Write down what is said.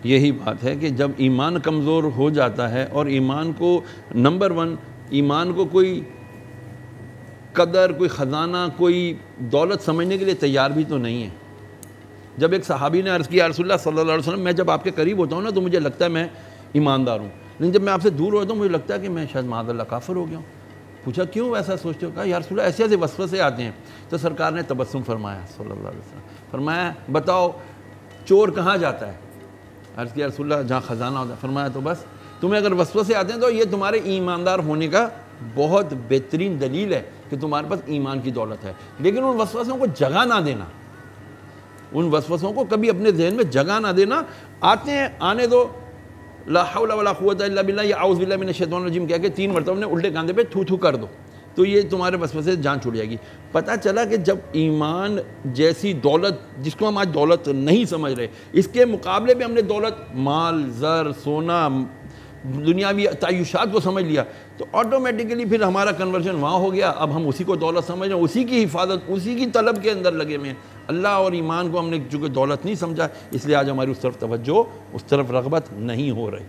یہی بات ہے کہ جب ایمان کمزور ہو جاتا ہے اور ایمان کو نمبر ون، ایمان کو کوئی قدر، کوئی خزانہ، کوئی دولت سمجھنے کے لیے تیار بھی تو نہیں ہے۔ جب ایک صحابی نے عرض کیا رسول اللہ صلی اللہ علیہ وسلم میں جب آپ کے قریب ہوتا ہوں نا تو مجھے لگتا ہے میں ایماندار ہوں، لیکن جب میں آپ سے دور ہوتا ہوں مجھے لگتا ہے کہ میں شاید معاذ اللہ کافر ہو گیا ہوں۔ پوچھا کیوں ایسا سوچتے ہو؟ کہا یا رسول اللہ ایسے ایسے وسوسے آتے ہیں۔ تو سرکار نے تبسم فرمایا صلی اللہ علیہ وسلم، فرمایا بتاؤ چور کہاں جاتا ہے؟ عرض کیا رسول اللہ جہاں خزانہ ہوتا ہے۔ فرمایا تو بس تمہیں اگر وسوسے آتے ہیں تو یہ تمہارے ایماندار ہونے کا بہت بہترین دلیل ہے کہ تمہارے پاس ایمان کی دولت ہے، لیکن ان وسوسوں کو جگہ نہ دینا، ان وسوسوں کو کبھی اپنے ذہن میں جگہ نہ دینا۔ آتے ہیں آنے دو، لا حول ولا قوت الا باللہ یا اعوذ باللہ من الشیطان الرجیم کہہ کے 3 مرتبہ اپنے الٹے کاندھے پہ تھو تھو کر دو، تو یہ تمہارے وسوسے سے جان چھوٹ جائے گی۔ پتہ چلا کہ جب ایمان جیسی دولت جس کو ہم آج دولت نہیں سمجھ رہے، اس کے مقابلے میں ہم نے دولت مال، زر، سونا، دنیاوی تعیشات کو سمجھ لیا تو آٹومیٹیکلی پھر ہمارا کنورژن وہاں ہو گیا۔ اب ہم اسی کو دولت سمجھ رہے ہیں، اسی کی حفاظت، اسی کی طلب کے اندر لگے ہوئے ہیں۔ اللہ اور ایمان کو ہم نے چونکہ دولت نہیں سمجھا، اس لیے آج ہماری اس طرف توجہ، اس طرف رغبت نہیں ہو رہی۔